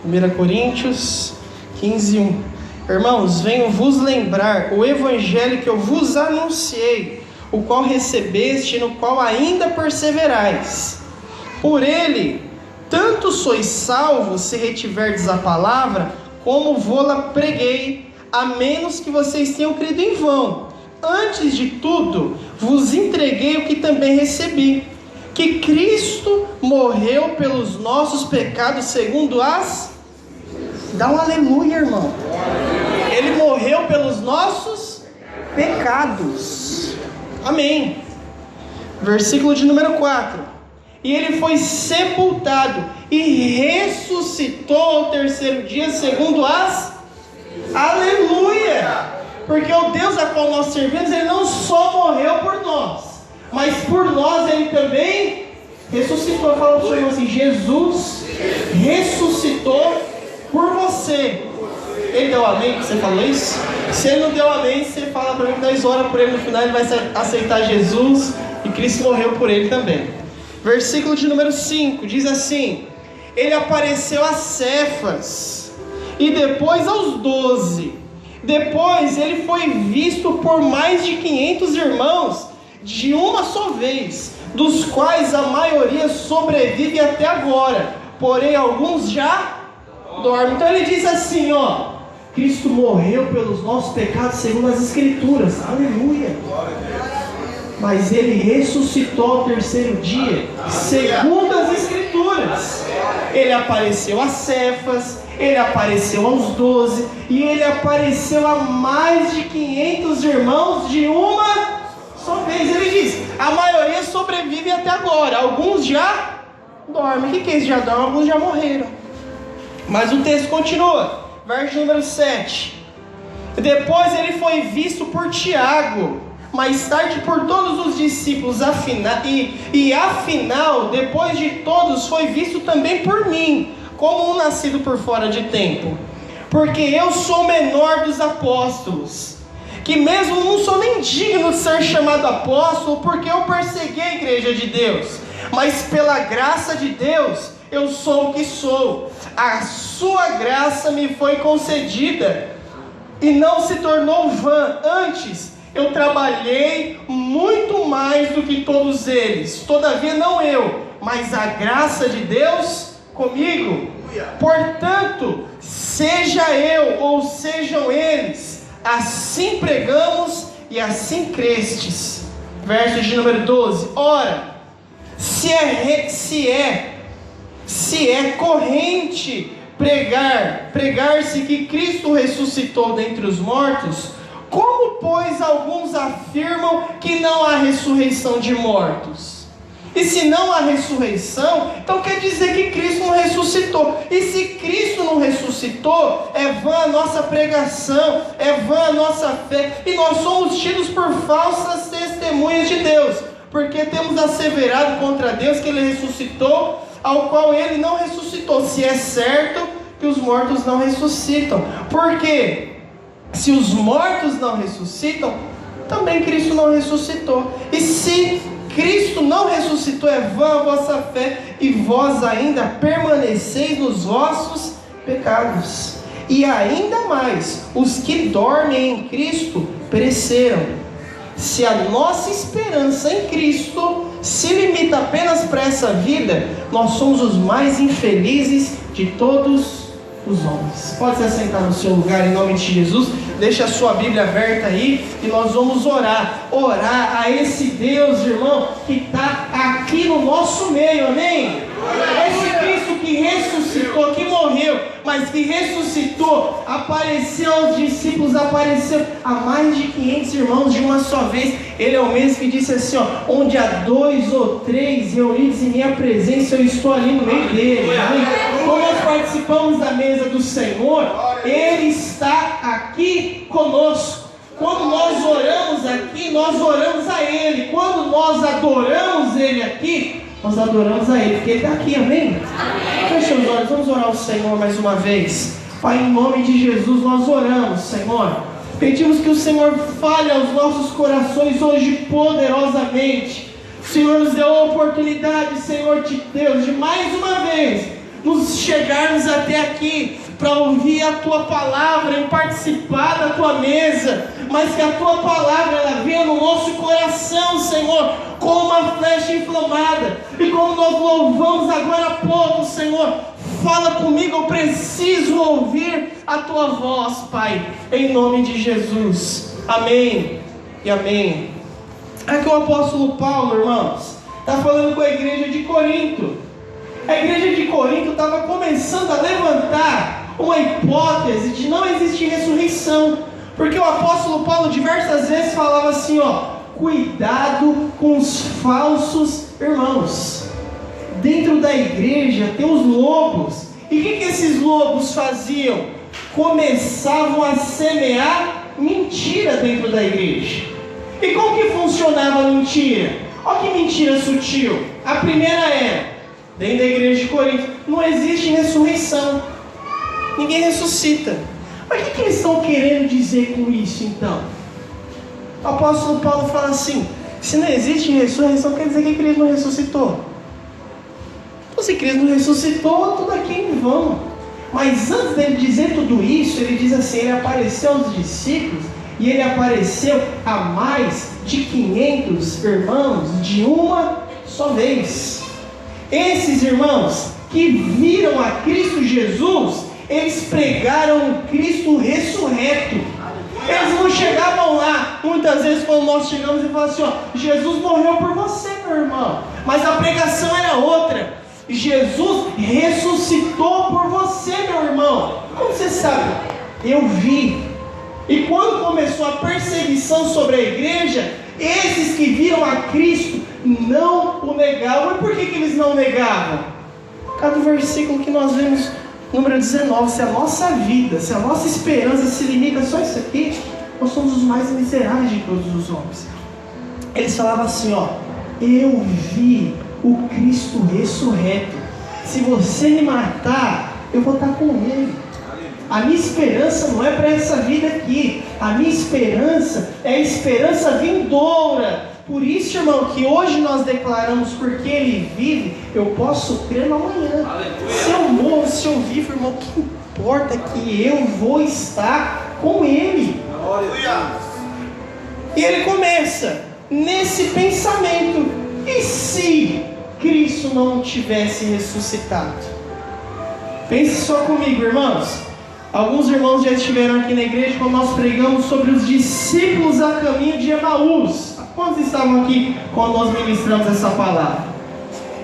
1 Coríntios 15:1. Irmãos, venho vos lembrar o evangelho que eu vos anunciei, o qual recebeste e no qual ainda perseverais. Por ele, tanto sois salvos, se retiverdes a palavra, como vô-la preguei, a menos que vocês tenham crido em vão. Antes de tudo, vos entreguei o que também recebi, que Cristo morreu pelos nossos pecados segundo as... Dá um aleluia, irmão. Ele morreu pelos nossos pecados. Amém. Versículo de número 4. E ele foi sepultado e ressuscitou ao terceiro dia segundo as... Aleluia! Porque o Deus a qual nós servimos, ele não só morreu por nós, mas por nós ele também ressuscitou. Fala para o Senhor assim: Jesus ressuscitou por você. Ele deu amém que você falou isso? Se ele não deu amém, você fala para mim que nós oramos por ele no final, ele vai aceitar Jesus e Cristo morreu por ele também. Versículo de número 5 diz assim: ele apareceu a Cefas e depois aos 12. Depois ele foi visto por mais de 500 irmãos de uma só vez, dos quais a maioria sobrevive até agora, porém alguns já dormem. Então ele diz assim, ó: Cristo morreu pelos nossos pecados segundo as Escrituras, aleluia, mas ele ressuscitou ao terceiro dia segundo as Escrituras. Ele apareceu a Cefas, ele apareceu aos 12 e ele apareceu a mais de 500 irmãos de uma só vez. Ele diz: a maioria sobrevive até agora, alguns já dormem. O que é isso? Já dormem, alguns já morreram. Mas o texto continua, verso número 7. Depois ele foi visto por Tiago, mais tarde por todos os discípulos, afinal, depois de todos, foi visto também por mim, como um nascido por fora de tempo. Porque eu sou o menor dos apóstolos, que mesmo não sou nem digno de ser chamado apóstolo, porque eu persegui a igreja de Deus. Mas pela graça de Deus, eu sou o que sou. A sua graça me foi concedida, e não se tornou vã. Antes, eu trabalhei muito mais do que todos eles. Todavia não eu, mas a graça de Deus comigo. Portanto, seja eu ou sejam eles, assim pregamos e assim crestes. Verso de número 12. Ora, se é corrente pregar-se que Cristo ressuscitou dentre os mortos, como, pois, alguns afirmam que não há ressurreição de mortos? E se não há ressurreição, então quer dizer que Cristo não ressuscitou. E se Cristo não ressuscitou, é vã a nossa pregação, é vã a nossa fé, e nós somos tidos por falsas testemunhas de Deus, porque temos asseverado contra Deus que Ele ressuscitou, ao qual Ele não ressuscitou, se é certo que os mortos não ressuscitam. Porque se os mortos não ressuscitam, também Cristo não ressuscitou. E se Cristo não ressuscitou, é vã a vossa fé, e vós ainda permaneceis nos vossos pecados. E ainda mais, os que dormem em Cristo pereceram. Se a nossa esperança em Cristo se limita apenas para essa vida, nós somos os mais infelizes de todos os homens. Pode se assentar no seu lugar em nome de Jesus. Deixa a sua Bíblia aberta aí e nós vamos orar a esse Deus, irmão, que está aqui no nosso meio, amém? Esse Cristo que ressuscitou, que morreu, mas que ressuscitou, apareceu aos discípulos, apareceu a mais de 500 irmãos de uma só vez. Ele é o mesmo que disse assim, ó: onde há 2 ou 3 reunidos em minha presença, eu estou ali no meio deles. Quando nós participamos da mesa do Senhor, Ele está aqui conosco. Quando nós oramos aqui, nós oramos a Ele. Quando nós adoramos Ele aqui, nós adoramos a Ele, porque Ele está aqui, amém? Feche os olhos, vamos orar ao Senhor mais uma vez. Pai, em nome de Jesus nós oramos, Senhor. Pedimos que o Senhor fale aos nossos corações hoje poderosamente. O Senhor nos deu a oportunidade, Senhor de Deus, de mais uma vez nos chegarmos até aqui para ouvir a Tua palavra e participar da Tua mesa, mas que a Tua palavra ela venha no nosso coração, Senhor, como uma flecha inflamada. E como nós louvamos agora há pouco, Senhor, fala comigo, eu preciso ouvir a Tua voz, Pai, em nome de Jesus. Amém e amém. Aqui o apóstolo Paulo, irmãos, está falando com a igreja de Corinto. A igreja de Corinto estava começando a levantar uma hipótese de não existir ressurreição, porque o apóstolo Paulo diversas vezes falava assim, cuidado com os falsos irmãos. Dentro da igreja tem os lobos. E o que esses lobos faziam? Começavam a semear mentira dentro da igreja. E como que funcionava a mentira? Olha que mentira sutil. A primeira é, dentro da igreja de Corinto, não existe ressurreição. Ninguém ressuscita. Mas o que eles estão querendo dizer com isso então? O apóstolo Paulo fala assim, se não existe ressurreição, quer dizer que Cristo não ressuscitou. Então se Cristo não ressuscitou, tudo aqui é em vão. Mas antes dele dizer tudo isso, ele diz assim, ele apareceu aos discípulos, e ele apareceu a mais de 500 irmãos de uma só vez. Esses irmãos que viram a Cristo Jesus, eles pregaram o Cristo ressurreto. Eles não chegavam lá, muitas vezes quando nós chegamos e falamos assim, Jesus morreu por você, meu irmão. Mas a pregação era outra. Jesus ressuscitou por você, meu irmão. Como você sabe? Eu vi. E quando começou a perseguição sobre a igreja, esses que viram a Cristo não o negavam. E por que eles não negavam? Por causa do versículo que nós vemos, número 19. Se a nossa vida, se a nossa esperança se limita só a isso aqui, nós somos os mais miseráveis de todos os homens. Eles falavam assim, eu vi o Cristo ressurreto. Se você me matar, eu vou estar com ele. A minha esperança não é para essa vida aqui. A minha esperança é a esperança vindoura. Por isso, irmão, que hoje nós declaramos, porque Ele vive, eu posso crer no amanhã. Aleluia. Se eu morro, se eu vivo, irmão, o que importa é que eu vou estar com Ele. Aleluia. E ele começa nesse pensamento: e se Cristo não tivesse ressuscitado? Pense só comigo, irmãos. Alguns irmãos já estiveram aqui na igreja quando nós pregamos sobre os discípulos a caminho de Emaús. Quantos estavam aqui quando nós ministramos essa palavra?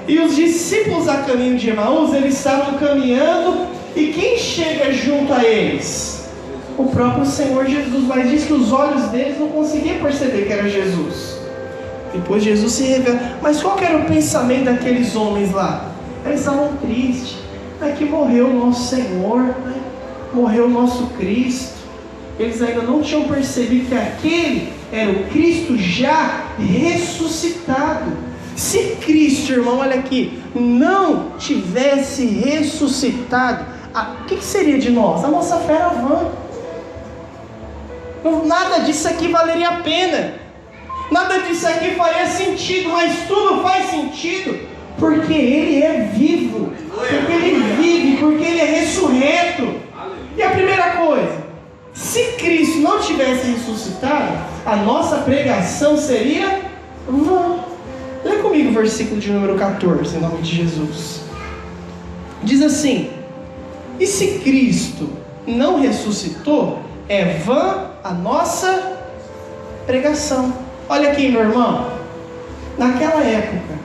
E os discípulos a caminho de Emaús, eles estavam caminhando, e quem chega junto a eles? O próprio Senhor Jesus. Mas diz que os olhos deles não conseguiam perceber que era Jesus. Depois Jesus se revela. Mas qual que era o pensamento daqueles homens lá? Eles estavam tristes. É que morreu o nosso Senhor, né? Morreu o nosso Cristo. Eles ainda não tinham percebido que aquele era o Cristo já ressuscitado. Se Cristo, irmão, olha aqui, não tivesse ressuscitado, o que seria de nós? A nossa fé era vã. Nada disso aqui valeria a pena. Nada disso aqui faria sentido. Mas tudo faz sentido porque Ele é vivo, porque Ele vive, porque Ele é ressurreto. E a primeira coisa, se Cristo não tivesse ressuscitado, a nossa pregação seria vã. Lê comigo o versículo de número 14, em nome de Jesus. Diz assim: e se Cristo não ressuscitou, é vã a nossa pregação. Olha aqui, meu irmão. Naquela época,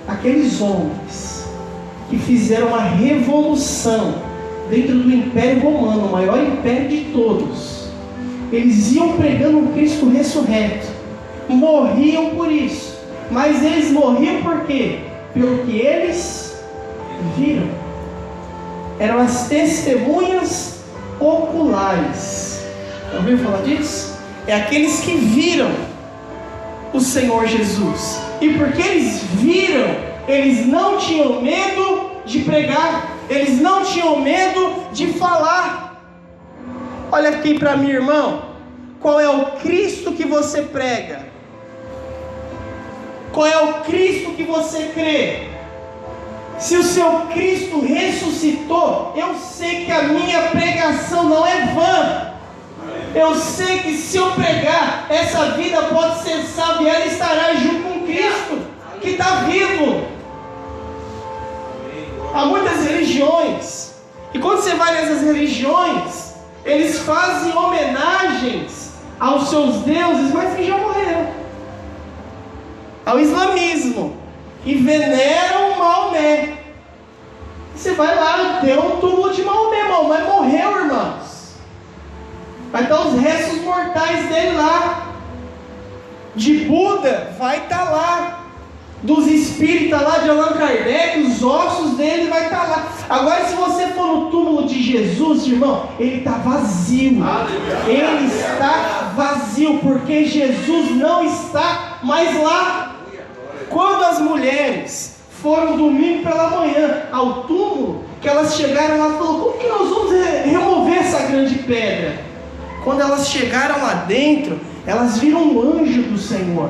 aqueles homens que fizeram uma revolução dentro do Império Romano, o maior império de todos, eles iam pregando um Cristo ressurreto, morriam por isso. Mas eles morriam por quê? Pelo que eles viram. Eram as testemunhas oculares. Já ouviu falar disso? É aqueles que viram o Senhor Jesus. E porque eles viram, eles não tinham medo de pregar. Eles não tinham medo de falar. Olha aqui para mim, irmão. Qual é o Cristo que você prega? Qual é o Cristo que você crê? Se o seu Cristo ressuscitou, eu sei que a minha pregação não é vã. Eu sei que se eu pregar, essa vida pode ser salva e ela estará junto com Cristo, que está vivo. Há muitas religiões, e quando você vai nessas religiões, eles fazem homenagens aos seus deuses, mas que já morreram. Ao islamismo, e veneram Maomé. Você vai lá, tem um túmulo de Maomé. Maomé morreu, irmãos. Vai estar os restos mortais dele lá. De Buda, vai estar lá. Dos espíritas lá de Allan Kardec, os ossos dele vai estar lá. Agora, se você for no túmulo de Jesus, irmão, ele está vazio. Ele está vazio, porque Jesus não está mais lá. Quando as mulheres foram domingo pela manhã ao túmulo, que elas chegaram lá e falaram: como que nós vamos remover essa grande pedra? Quando elas chegaram lá dentro, elas viram um anjo do Senhor.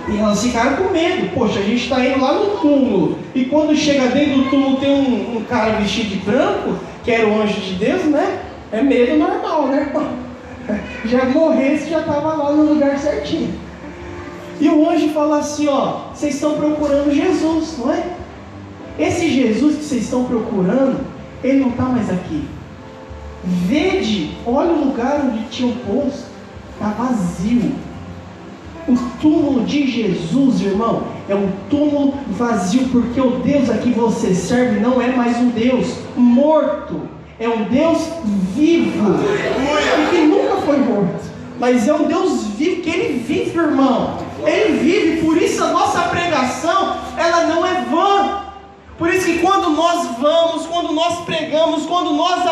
E elas ficaram com medo. Poxa, a gente está indo lá no túmulo, e quando chega dentro do túmulo tem um cara vestido de branco, que era o anjo de Deus, né? É medo normal, né? Já morresse, já estava lá no lugar certinho. E o anjo fala assim: ó, vocês estão procurando Jesus, não é? Esse Jesus que vocês estão procurando, ele não está mais aqui. Vede, olha o lugar onde tinha o posto, está vazio. O túmulo de Jesus, irmão, é um túmulo vazio, porque o Deus a que você serve não é mais um Deus morto, é um Deus vivo, e que nunca foi morto, mas é um Deus vivo, que Ele vive, irmão. Ele vive, por isso a nossa pregação, ela não é vã. Por isso que quando nós vamos, quando nós pregamos, quando nós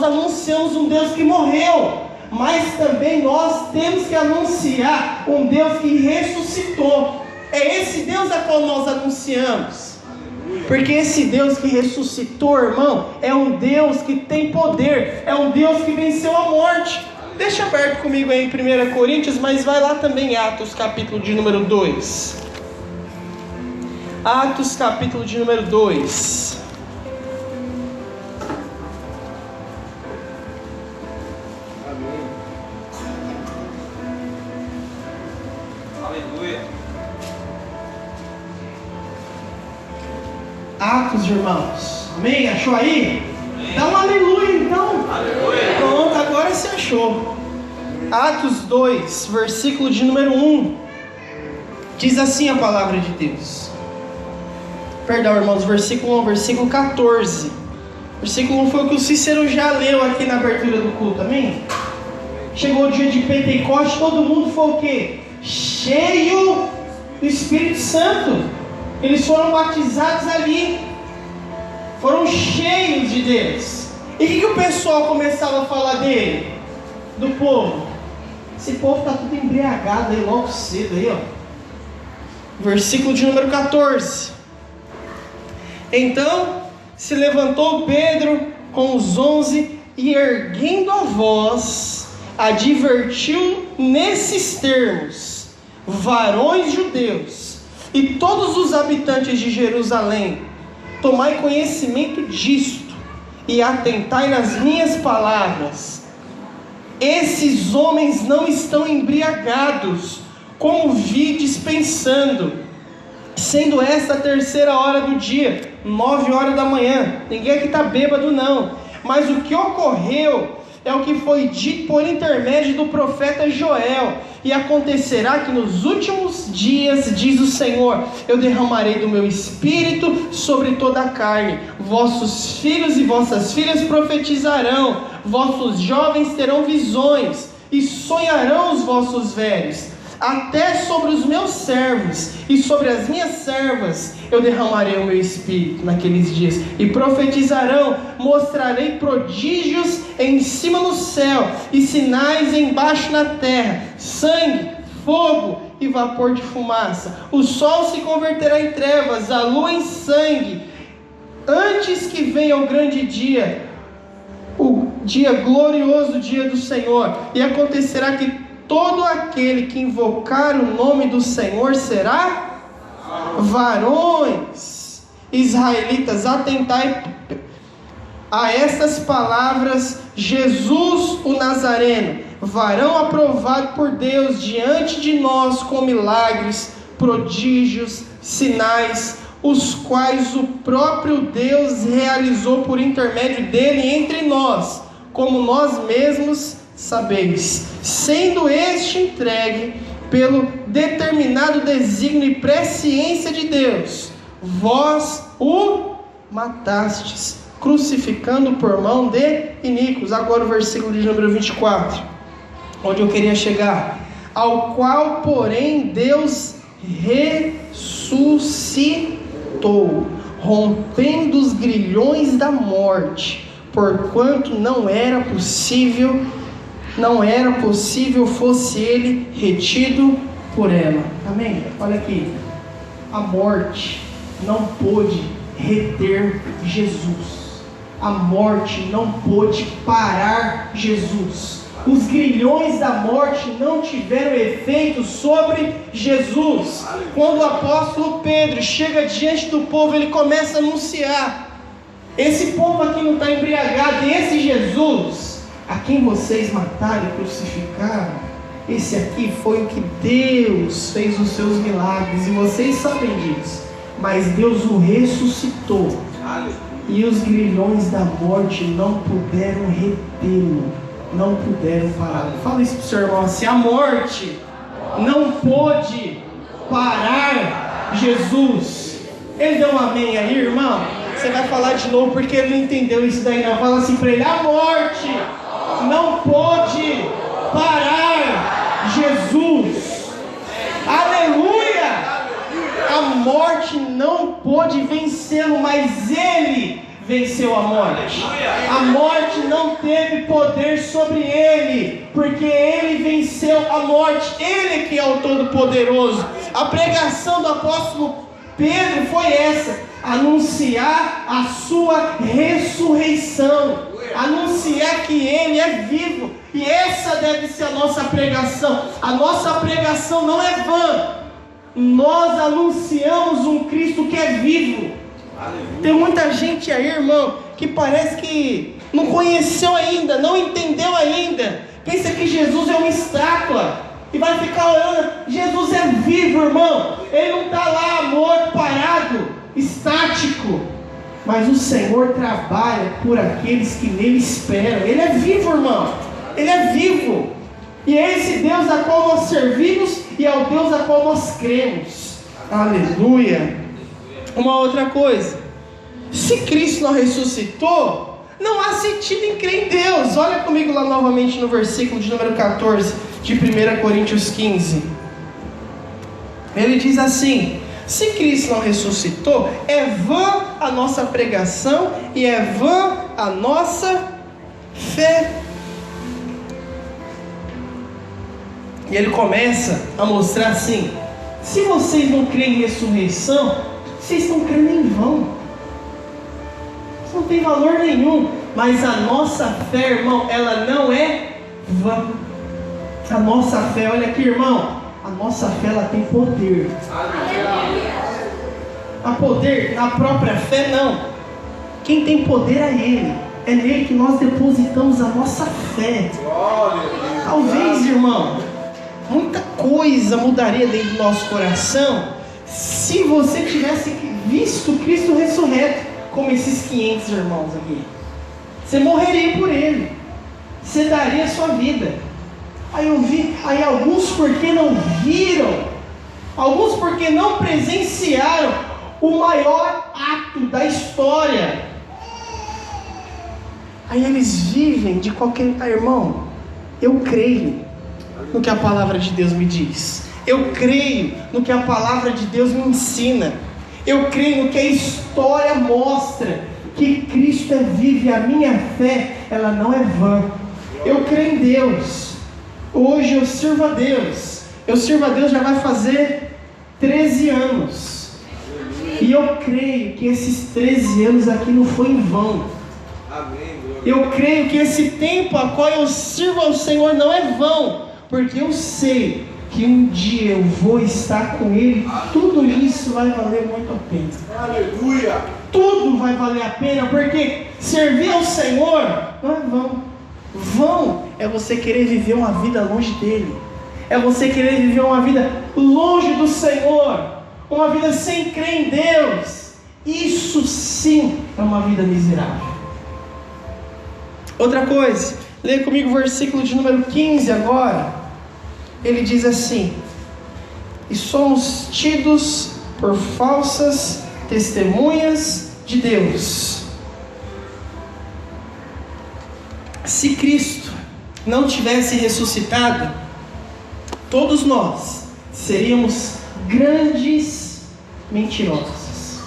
anunciamos um Deus que morreu, mas também nós temos que anunciar um Deus que ressuscitou. É esse Deus a qual nós anunciamos, porque esse Deus que ressuscitou, irmão, é um Deus que tem poder, é um Deus que venceu a morte. Deixa aberto comigo aí em 1 Coríntios, mas vai lá também em Atos capítulo de número 2. Atos capítulo de número 2. Amém. Aleluia. Atos, irmãos. Amém? Achou aí? Amém. Dá um aleluia então. Aleluia. Pronto, agora você achou. Atos 2, versículo de número 1. Diz assim a palavra de Deus. Perdão, irmãos, versículo 1, versículo 14. Versículo 1 foi o que o Cícero já leu aqui na abertura do culto, amém? Chegou o dia de Pentecostes, todo mundo foi o quê? Cheio do Espírito Santo. Eles foram batizados ali, foram cheios de Deus. E o que o pessoal começava a falar dele? Do povo. Esse povo está tudo embriagado aí logo cedo aí, ó. Versículo de número 14. Então se levantou Pedro com os 11 e, erguendo a voz, advertiu nesses termos: varões judeus e todos os habitantes de Jerusalém, tomai conhecimento disto e atentai nas minhas palavras. Esses homens não estão embriagados, como vides pensando, sendo esta a 3ª hora do dia, 9 horas da manhã. Ninguém aqui está bêbado não, mas o que ocorreu é o que foi dito por intermédio do profeta Joel. E acontecerá que nos últimos dias, diz o Senhor, eu derramarei do meu espírito sobre toda a carne. Vossos filhos e vossas filhas profetizarão, vossos jovens terão visões, e sonharão os vossos velhos. Até sobre os meus servos e sobre as minhas servas eu derramarei o meu espírito naqueles dias, e profetizarão, mostrarei prodígios em cima no céu e sinais embaixo na terra, sangue, fogo e vapor de fumaça. O sol se converterá em trevas, a lua em sangue, antes que venha o grande dia, o dia glorioso, o dia do Senhor. E acontecerá que todo aquele que invocar o nome do Senhor será varões. israelitas, atentai a estas palavras: Jesus o Nazareno, varão aprovado por Deus diante de nós com milagres, prodígios, sinais, os quais o próprio Deus realizou por intermédio dele entre nós, como nós mesmos sabeis, sendo este entregue pelo determinado desígnio e presciência de Deus, vós o matastes, crucificando por mão de iníquos. Agora o versículo de número 24, onde eu queria chegar: ao qual, porém, Deus ressuscitou, rompendo os grilhões da morte, porquanto não era possível fosse ele retido por ela. Amém? Olha aqui, a morte não pôde reter Jesus. A morte não pôde parar Jesus. Os grilhões da morte não tiveram efeito sobre Jesus. Quando o apóstolo Pedro chega diante do povo, ele começa a anunciar: esse povo aqui não está embriagado, e esse Jesus, a quem vocês mataram e crucificaram, esse aqui foi o que Deus fez os seus milagres, e vocês sabem disso. Mas Deus o ressuscitou, e os grilhões da morte não puderam retê-lo, não puderam parar. Fala isso para o seu irmão assim: a morte não pôde parar Jesus. Ele deu um amém aí, irmão? Você vai falar de novo porque ele não entendeu isso daí não. Fala assim para ele: a morte não pôde parar Jesus. Aleluia! A morte não pôde vencê-lo, mas ele venceu a morte. A morte não teve poder sobre ele, porque ele venceu a morte. Ele que é o Todo-Poderoso. A pregação do apóstolo Pedro foi essa: anunciar a sua ressurreição, anunciar que ele é vivo. E essa deve ser a nossa pregação. A nossa pregação não é vã. Nós anunciamos um Cristo que é vivo. Tem muita gente aí, irmão, que parece que não conheceu ainda, não entendeu ainda, pensa que Jesus é uma estátua e vai ficar orando. Jesus é vivo, irmão. Ele não está lá morto, parado, estático. Mas o Senhor trabalha por aqueles que nele esperam. Ele é vivo, irmão. Ele é vivo. E é esse Deus a qual nós servimos e é o Deus a qual nós cremos. Aleluia. Uma outra coisa: se Cristo não ressuscitou, não há sentido em crer em Deus. Olha comigo lá novamente no versículo de número 14 de 1 Coríntios 15. Ele diz assim: se Cristo não ressuscitou, é vã a nossa pregação e é vã a nossa fé. E ele começa a mostrar assim: se vocês não creem em ressurreição, vocês estão crendo em vão. Isso não tem valor nenhum. Mas a nossa fé, irmão, ela não é vã. A nossa fé, olha aqui, irmão, a nossa fé, ela tem poder. A poder na própria fé, não. Quem tem poder é Ele. É nele que nós depositamos a nossa fé. Talvez, irmão, muita coisa mudaria dentro do nosso coração se você tivesse visto Cristo ressurreto, como esses 500 irmãos aqui. Você morreria por Ele, você daria a sua vida. Aí alguns porque não viram, alguns porque não presenciaram o maior ato da história, aí eles vivem de qualquer... irmão, eu creio no que a palavra de Deus me diz. Eu creio no que a palavra de Deus me ensina. Eu creio no que a história mostra, que Cristo é vivo, e a minha fé, ela não é vã. Eu creio em Deus. Hoje eu sirvo a Deus. Eu sirvo a Deus já vai fazer 13 anos. E eu creio que esses 13 anos aqui não foi em vão. Eu creio que esse tempo a qual eu sirvo ao Senhor não é vão, porque eu sei que um dia eu vou estar com Ele, tudo isso vai valer muito a pena. Aleluia! Tudo vai valer a pena, porque servir ao Senhor não é vão. Vão é você querer viver uma vida longe dEle. É você querer viver uma vida longe do Senhor. Uma vida sem crer em Deus. Isso sim é uma vida miserável. Outra coisa, leia comigo o versículo de número 15 agora. Ele diz assim: e somos tidos por falsas testemunhas de Deus. Se Cristo não tivesse ressuscitado, todos nós seríamos grandes mentirosos.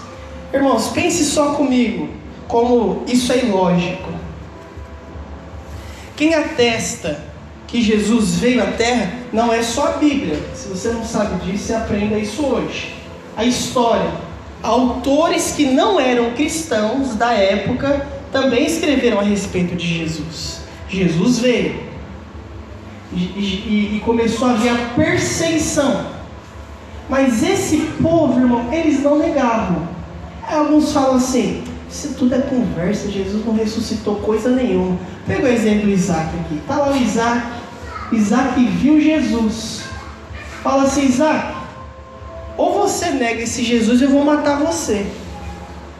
Irmãos, pense só comigo como isso é ilógico. Quem atesta que Jesus veio à Terra não é só a Bíblia. Se você não sabe disso, você aprenda isso hoje. A história. Autores que não eram cristãos da época também escreveram a respeito de Jesus. Jesus veio e começou a haver a perseguição. Mas esse povo, irmão, eles não negavam. Alguns falam assim: isso tudo é conversa, Jesus não ressuscitou coisa nenhuma. Pega o exemplo do Isaac aqui. Está lá o Isaac. Isaac viu Jesus. Fala assim: Isaac, ou você nega esse Jesus, eu vou matar você.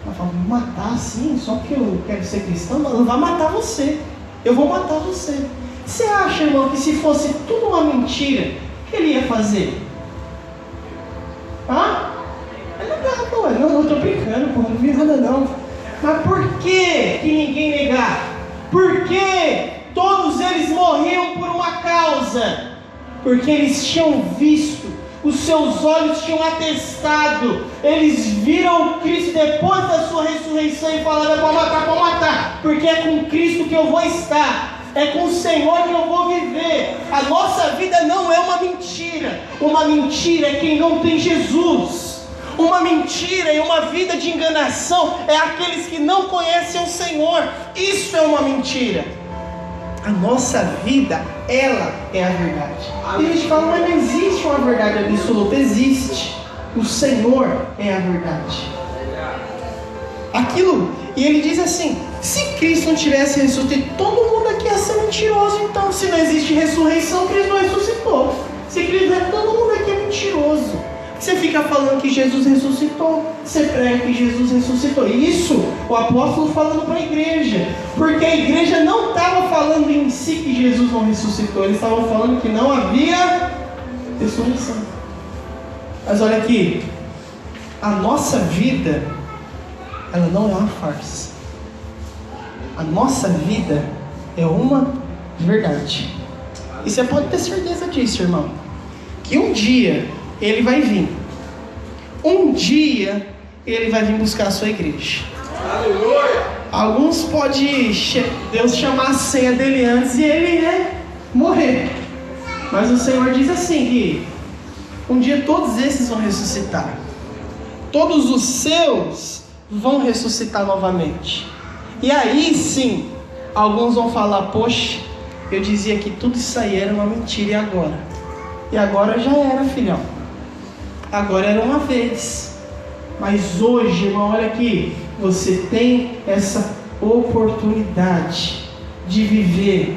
Ela fala: matar assim? Só porque eu quero ser cristão? Não vai matar você. Eu vou matar você. Você acha, irmão, que se fosse tudo uma mentira, o que ele ia fazer? Ele negava, não estou brincando, porra, não vi nada não. Mas por que ninguém negava? Porque todos eles morriam por uma causa. Porque eles tinham visto, os seus olhos tinham atestado, eles viram Cristo depois da sua ressurreição e falaram: é para matar, porque é com Cristo que eu vou estar, é com o Senhor que eu vou viver. A nossa vida não é uma mentira. Uma mentira é quem não tem Jesus. Uma mentira e uma vida de enganação é aqueles que não conhecem o Senhor. Isso é uma mentira. A nossa vida, ela é a verdade. E a gente fala: mas não existe uma verdade absoluta. Existe. O Senhor é a verdade. E ele diz assim: se Cristo não tivesse ressuscitado, todo mundo aqui ia ser mentiroso. Então, se não existe ressurreição, Cristo não ressuscitou. Se Cristo é, todo mundo aqui é mentiroso. Você fica falando que Jesus ressuscitou, você prega que Jesus ressuscitou. Isso o apóstolo falando para a igreja, porque a igreja não estava falando em si que Jesus não ressuscitou, eles estavam falando que não havia ressurreição. Mas olha aqui, a nossa vida, ela não é uma farsa. A nossa vida é uma verdade. E você pode ter certeza disso, irmão, que um dia Ele vai vir. Um dia Ele vai vir buscar a sua igreja. Aleluia! Alguns podem Deus chamar a senha dele antes e ele morrer. Mas o Senhor diz assim que um dia todos esses vão ressuscitar. Todos os seus vão ressuscitar novamente. E aí sim, alguns vão falar: poxa, eu dizia que tudo isso aí era uma mentira, e agora? E agora já era, filhão. Agora era uma vez. Mas hoje, irmão, olha aqui, você tem essa oportunidade de viver,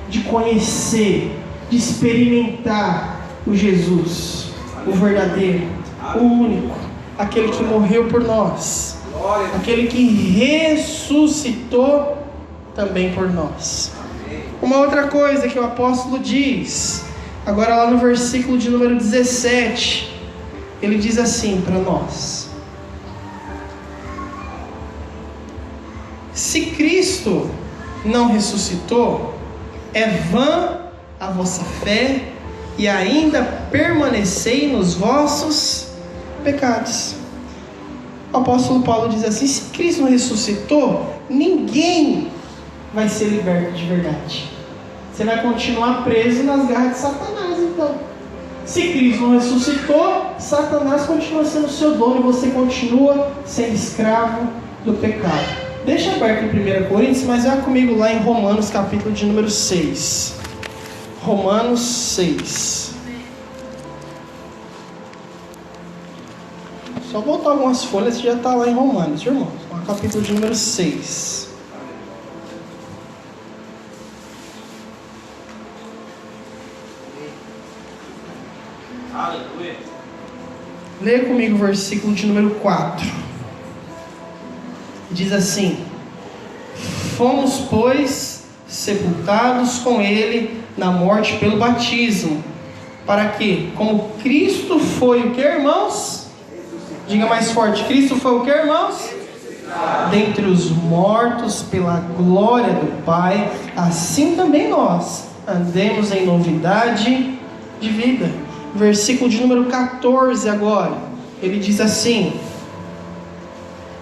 de conhecer, de experimentar o Jesus, o verdadeiro, o único, aquele que morreu por nós, aquele que ressuscitou também por nós. Uma outra coisa que o apóstolo diz, agora lá no versículo de número 17, ele diz assim para nós: se Cristo não ressuscitou, é vã a vossa fé e ainda permanecei nos vossos pecados. O apóstolo Paulo diz assim: se Cristo não ressuscitou, ninguém vai ser liberto de verdade. Você vai continuar preso nas garras de Satanás, então. Se Cristo não ressuscitou, Satanás continua sendo seu dono e você continua sendo escravo do pecado. Deixa aberto em 1 Coríntios, mas vai comigo lá em Romanos, capítulo de número 6. Romanos 6. Só voltar algumas folhas, já está lá em Romanos, irmãos. No capítulo de número 6. Aleluia. Leia comigo o versículo de número 4. Diz assim: fomos, pois, sepultados com ele na morte pelo batismo, para que, como Cristo foi o que, irmãos? Diga mais forte: Cristo foi o que, irmãos? Dentre os mortos pela glória do Pai, assim também nós andemos em novidade de vida. Versículo de número 14 agora, ele diz assim: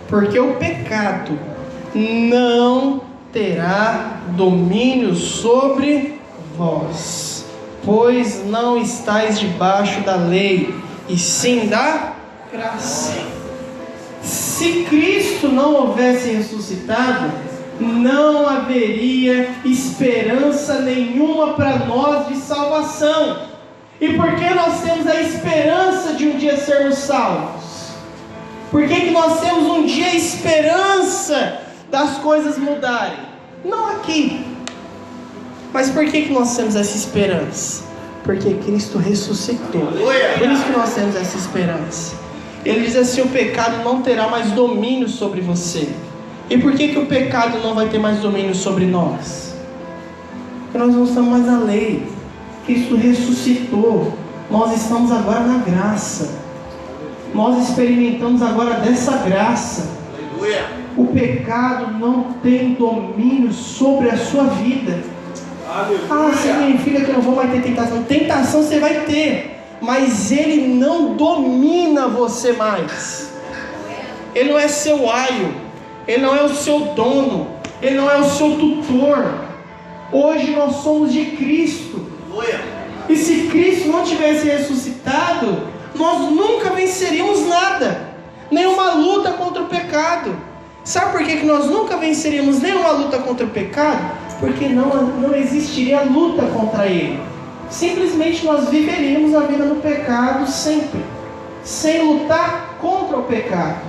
porque o pecado não terá domínio sobre vós, pois não estáis debaixo da lei, e sim da graça. Se Cristo não houvesse ressuscitado, não haveria esperança nenhuma para nós de salvação. E por que nós temos a esperança de um dia sermos salvos? Por que nós temos um dia a esperança das coisas mudarem? Não aqui. Mas por que nós temos essa esperança? Porque Cristo ressuscitou. Por isso que nós temos essa esperança. Ele diz assim: o pecado não terá mais domínio sobre você. E por que o pecado não vai ter mais domínio sobre nós? Porque nós não estamos mais na lei. Cristo ressuscitou. Nós estamos agora na graça. Nós experimentamos agora dessa graça. Aleluia. O pecado não tem domínio sobre a sua vida. Aleluia. Significa que eu não vou mais ter tentação. Tentação você vai ter, mas ele não domina você mais. Ele não é seu aio, ele não é o seu dono, ele não é o seu tutor. Hoje nós somos de Cristo. E se Cristo não tivesse ressuscitado, nós nunca venceríamos nada, nenhuma luta contra o pecado. Sabe por que nós nunca venceríamos nenhuma luta contra o pecado? Porque não existiria luta contra ele. Simplesmente nós viveríamos a vida no pecado sempre, sem lutar contra o pecado.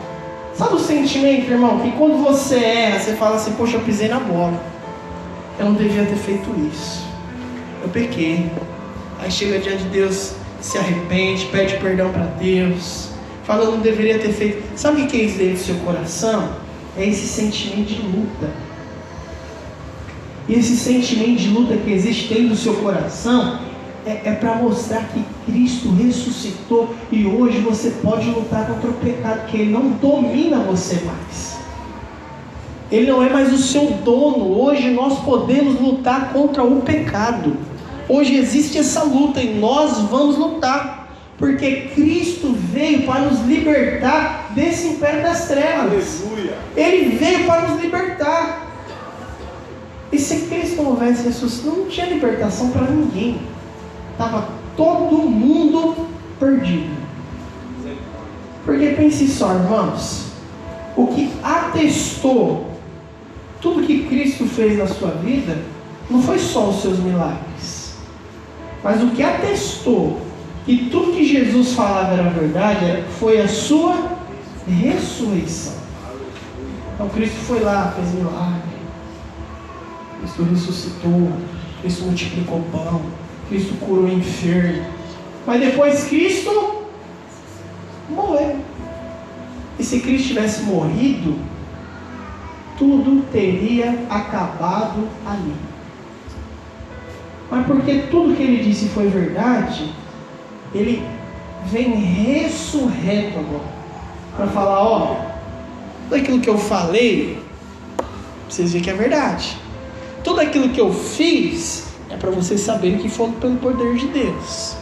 Sabe o sentimento, irmão, que quando você erra, você fala assim: poxa, eu pisei na bola, eu não devia ter feito isso, eu pequei. Aí chega diante de Deus, se arrepende, pede perdão para Deus, fala: eu não deveria ter feito. Sabe o que é isso dentro do seu coração? É esse sentimento de luta. E esse sentimento de luta que existe dentro do seu coração é para mostrar que Cristo ressuscitou e hoje você pode lutar contra o pecado, que ele não domina você mais. Ele não é mais o seu dono. Hoje nós podemos lutar contra o pecado. Hoje existe essa luta e nós vamos lutar, porque Cristo veio para nos libertar desse império das trevas. Aleluia. Ele veio para nos libertar. E se Cristo não houvesse ressuscitado, não tinha libertação para ninguém. Estava todo mundo perdido. Porque pense só, irmãos, o que atestou tudo que Cristo fez na sua vida não foi só os seus milagres, mas o que atestou que tudo que Jesus falava era verdade foi a sua ressurreição. Então Cristo foi lá, fez milagre, Cristo ressuscitou, Cristo multiplicou pão, Cristo curou o enfermo, mas depois Cristo morreu. E se Cristo tivesse morrido, tudo teria acabado ali. Mas porque tudo que ele disse foi verdade, ele vem ressurreto agora para falar: ó, tudo aquilo que eu falei, vocês veem que é verdade. Tudo aquilo que eu fiz é para vocês saberem que foi pelo poder de Deus.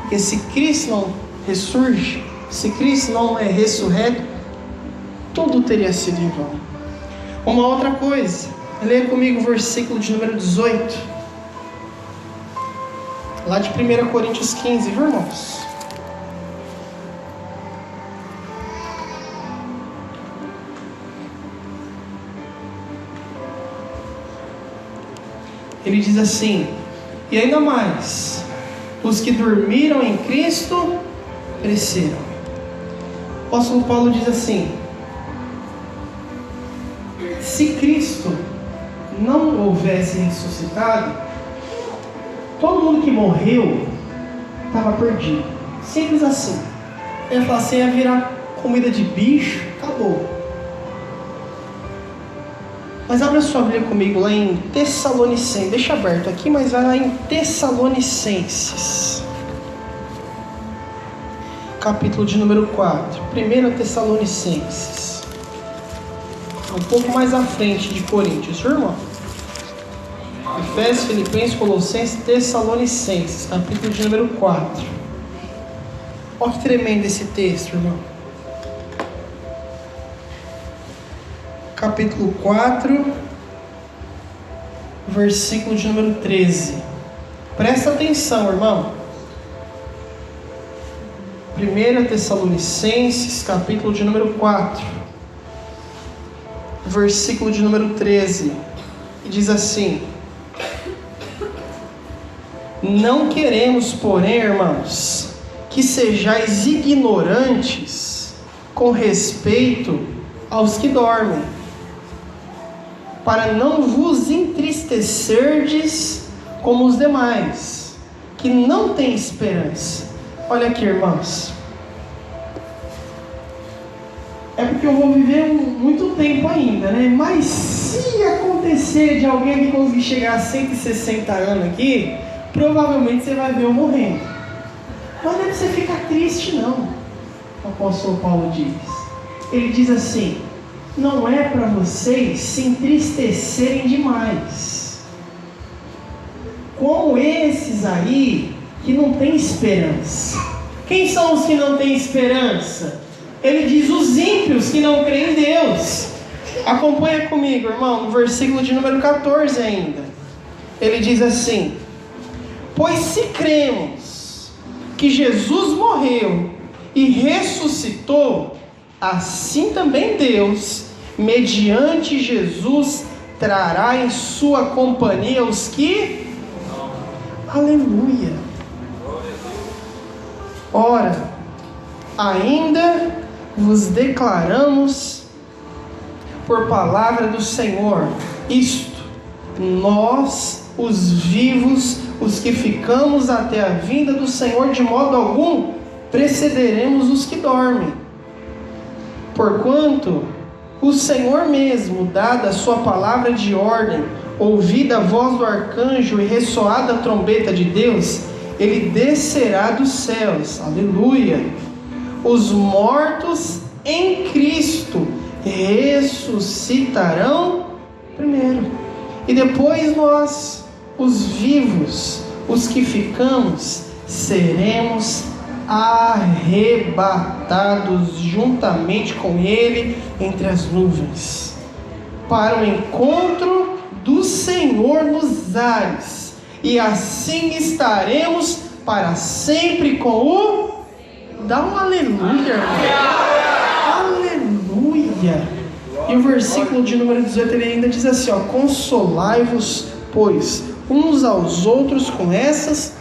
Porque se Cristo não ressurge, se Cristo não é ressurreto, tudo teria sido em vão. Uma outra coisa, leia comigo o versículo de número 18, lá de 1 Coríntios 15, viu, irmãos? Ele diz assim: e ainda mais, os que dormiram em Cristo pereceram. O apóstolo Paulo diz assim: se Cristo não houvesse ressuscitado, todo mundo que morreu estava perdido. Simples assim. Ele fala assim: ia virar comida de bicho, acabou. Mas abre a sua Bíblia comigo lá em Tessalonicenses. Deixa aberto aqui, mas vai lá em Tessalonicenses, capítulo de número 4. 1 Tessalonicenses, um pouco mais à frente de Coríntios, viu, irmão? Efésios, Filipenses, Colossenses, Tessalonicenses, capítulo de número 4. Olha que tremendo esse texto, irmão. Capítulo 4, versículo de número 13. Presta atenção, irmão. 1 Tessalonicenses, capítulo de número 4, versículo de número 13. E diz assim: não queremos, porém, irmãos, que sejais ignorantes com respeito aos que dormem, para não vos entristecerdes como os demais, que não têm esperança. Olha aqui, irmãos. É porque eu vou viver muito tempo ainda, né? Mas se acontecer de alguém que conseguir chegar a 160 anos aqui, provavelmente você vai ver eu morrendo. Mas não é pra você ficar triste, não. O apóstolo Paulo diz. Ele diz assim: não é para vocês se entristecerem demais, como esses aí que não têm esperança. Quem são os que não têm esperança? Ele diz: os ímpios que não creem em Deus. Acompanha comigo, irmão, no versículo de número 14 ainda. Ele diz assim: pois se cremos que Jesus morreu e ressuscitou, assim também Deus, mediante Jesus, trará em sua companhia os que... Aleluia. Ora, ainda vos declaramos por palavra do Senhor isto: nós, os vivos, os que ficamos até a vinda do Senhor, de modo algum precederemos os que dormem. Porquanto o Senhor mesmo, dada a sua palavra de ordem, ouvida a voz do arcanjo e ressoada a trombeta de Deus, ele descerá dos céus. Aleluia. Os mortos em Cristo ressuscitarão primeiro, e depois nós, os vivos, os que ficamos, seremos arrebatados juntamente com ele entre as nuvens, para o encontro do Senhor nos ares, e assim estaremos para sempre com o... Dá um aleluia, irmão. Aleluia. E o versículo de número 18, ele ainda diz assim, ó: consolai-vos, pois, uns aos outros com essas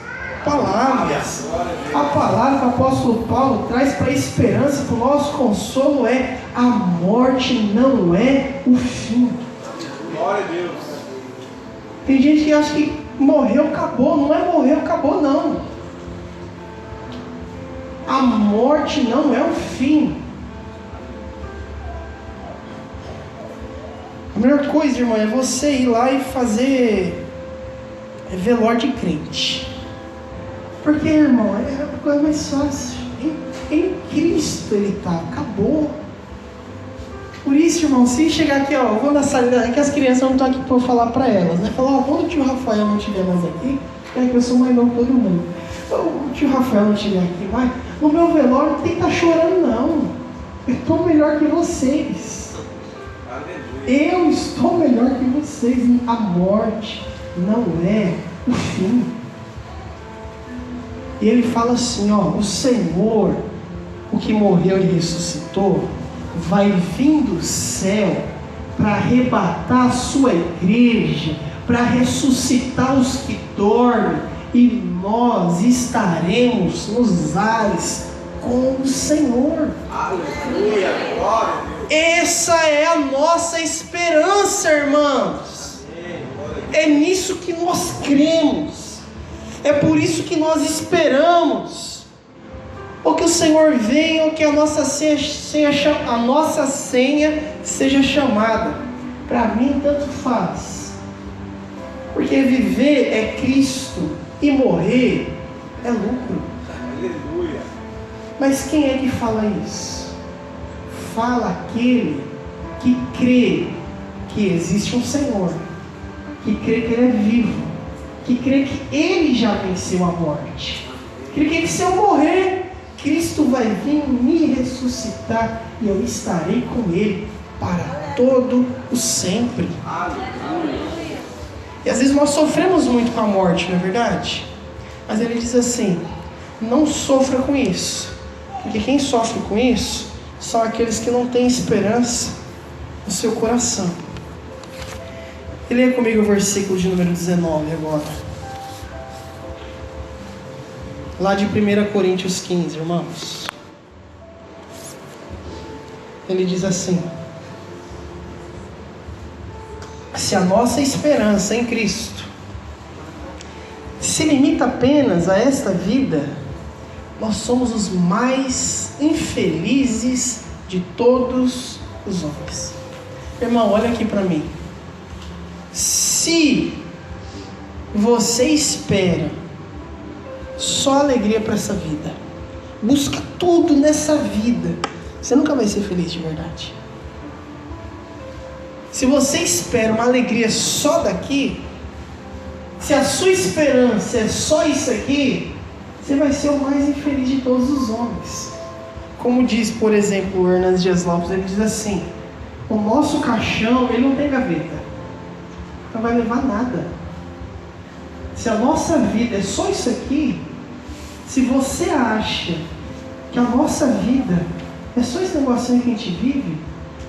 palavras. A palavra que o apóstolo Paulo traz para a esperança, para o nosso consolo, é: a morte não é o fim. Glória a Deus. Tem gente que acha que morreu, acabou. Não é morreu, acabou, não. A morte não é o fim. A melhor coisa, irmão, é você ir lá e fazer velório de crente. Porque, irmão, é a coisa mais fácil. Em Cristo ele está, acabou. Por isso, irmão, se chegar aqui, ó, vou na saída, é que as crianças não estão aqui para eu falar para elas, né? Falar, ó, quando o tio Rafael não estiver mais aqui, é que eu sou mais novo que todo mundo. O tio Rafael não estiver aqui, vai, no meu velório não tem que estar chorando, não. Eu estou melhor que vocês. Eu estou melhor que vocês. A morte não é o fim. E ele fala assim, ó: o Senhor, o que morreu e ressuscitou, vai vir do céu para arrebatar a sua igreja, para ressuscitar os que dormem, e nós estaremos nos ares com o Senhor. Aleluia. Glória a Deus. Essa é a nossa esperança, irmãos. É nisso que nós cremos. É por isso que nós esperamos. Ou que o Senhor venha, ou que a nossa senha seja chamada. Para mim, tanto faz. Porque viver é Cristo e morrer é lucro. Aleluia. Mas quem é que fala isso? Fala aquele que crê que existe um Senhor, que crê que Ele é vivo, que crê que Ele já venceu a morte, que crê que se eu morrer, Cristo vai vir me ressuscitar e eu estarei com Ele para todo o sempre. E às vezes nós sofremos muito com a morte, não é verdade? Mas Ele diz assim: não sofra com isso, porque quem sofre com isso são aqueles que não têm esperança no seu coração. E leia comigo o versículo de número 19 agora. Lá de 1 Coríntios 15, irmãos. Ele diz assim: se a nossa esperança em Cristo se limita apenas a esta vida, nós somos os mais infelizes de todos os homens. Irmão, olha aqui para mim. Se você espera só alegria para essa vida, busca tudo nessa vida, você nunca vai ser feliz de verdade. Se você espera uma alegria só daqui, se a sua esperança é só isso aqui, você vai ser o mais infeliz de todos os homens. Como diz, por exemplo, o Hernandes Dias Lopes, ele diz assim: o nosso caixão, ele não tem gaveta, não vai levar nada. Se a nossa vida é só isso aqui, se você acha que a nossa vida é só esse negocinho que a gente vive,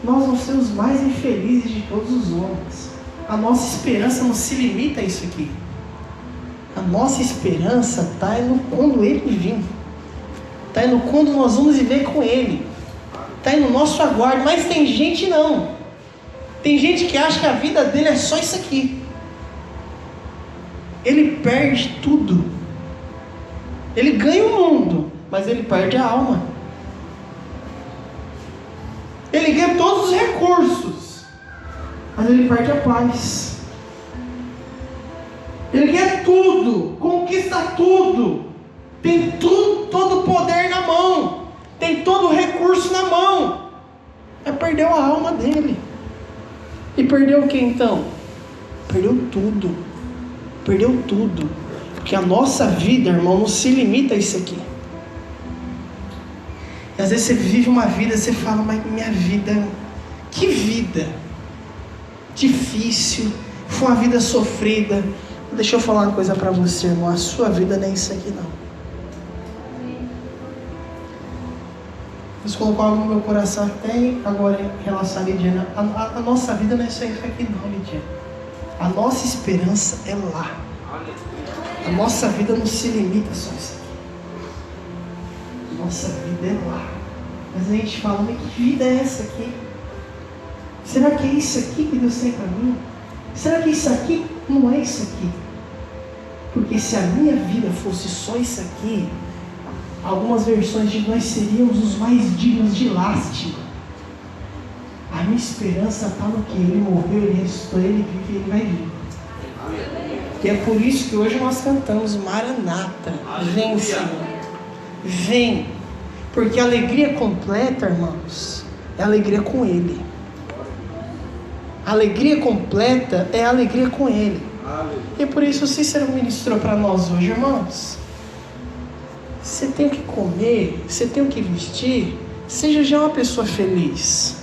nós vamos ser os mais infelizes de todos os homens. A nossa esperança não se limita a isso aqui. A nossa esperança está no quando Ele vir. Está no quando nós vamos viver com Ele. Está no nosso aguardo. Mas tem gente não. Tem gente que acha que a vida dele é só isso aqui. Ele perde tudo. Ele ganha o mundo, mas ele perde a alma. Ele ganha todos os recursos, mas ele perde a paz. Ele ganha tudo, conquista tudo, tem tudo, todo o poder na mão, tem todo o recurso na mão, mas perdeu a alma dele. E perdeu o que então? Perdeu tudo. Perdeu tudo. Porque a nossa vida, irmão, não se limita a isso aqui. E às vezes você vive uma vida, você fala: mas minha vida, que vida difícil, foi uma vida sofrida. Deixa eu falar uma coisa para você, irmão: a sua vida não é isso aqui não. Deus colocou algo no meu coração até agora em relação a Lidiana. A nossa vida não é isso aqui não, Lidiana. A nossa esperança é lá. A nossa vida não se limita só a isso aqui. A nossa vida é lá. Mas a gente fala: mas que vida é essa aqui? Será que é isso aqui que Deus tem para mim? Será que isso aqui não é isso aqui? Porque se a minha vida fosse só isso aqui, algumas versões de nós seríamos os mais dignos de lástima. A minha esperança está no que Ele morreu, Ele ressuscitou, Ele vive, Ele vai vir. E é por isso que hoje nós cantamos Maranata. Vem, Senhor, vem. Porque a alegria completa, irmãos, é a alegria com Ele. A alegria completa é a alegria com Ele. E por isso o Cícero ministrou para nós hoje, irmãos: você tem que comer, você tem que vestir, seja já uma pessoa feliz.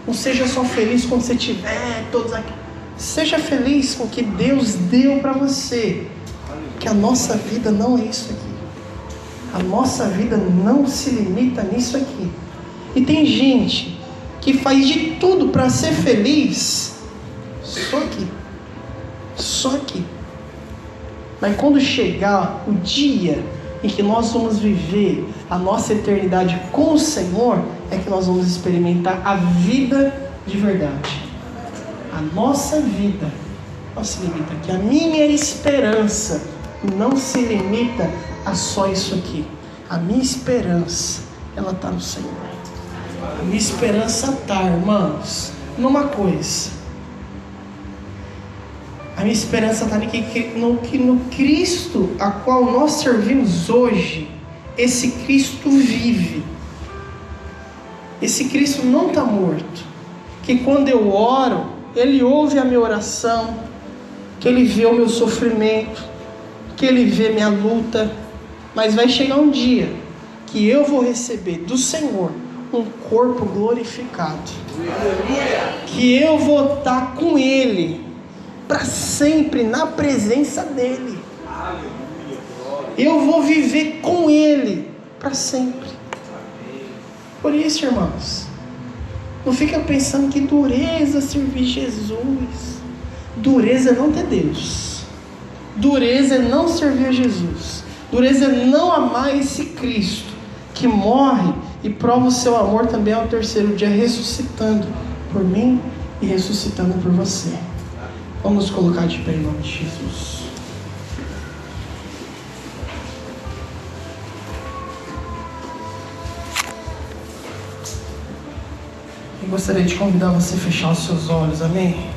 Não seja só feliz quando você tiver todos aqui. Seja feliz com o que Deus deu para você. Que a nossa vida não é isso aqui. A nossa vida não se limita nisso aqui. E tem gente que faz de tudo para ser feliz só aqui. Só aqui. Mas quando chegar o dia em que nós vamos viver a nossa eternidade com o Senhor, é que nós vamos experimentar a vida de verdade. A nossa vida não se limita aqui. A minha esperança não se limita a só isso aqui. A minha esperança, ela está no Senhor. A minha esperança está, irmãos, numa coisa. A minha esperança está no Cristo a qual nós servimos hoje. Esse Cristo vive. Esse Cristo não está morto. Que quando eu oro, Ele ouve a minha oração, que Ele vê o meu sofrimento, que Ele vê minha luta. Mas vai chegar um dia que eu vou receber do Senhor um corpo glorificado. Que eu vou estar com Ele para sempre na presença dEle. Eu vou viver com Ele para sempre. Por isso, irmãos, não fica pensando que dureza servir Jesus. Dureza é não ter Deus. Dureza é não servir a Jesus. Dureza é não amar esse Cristo que morre e prova o seu amor também ao terceiro dia, ressuscitando por mim e ressuscitando por você. Vamos nos colocar de pé em nome de Jesus. Eu gostaria de convidar você a fechar os seus olhos, amém?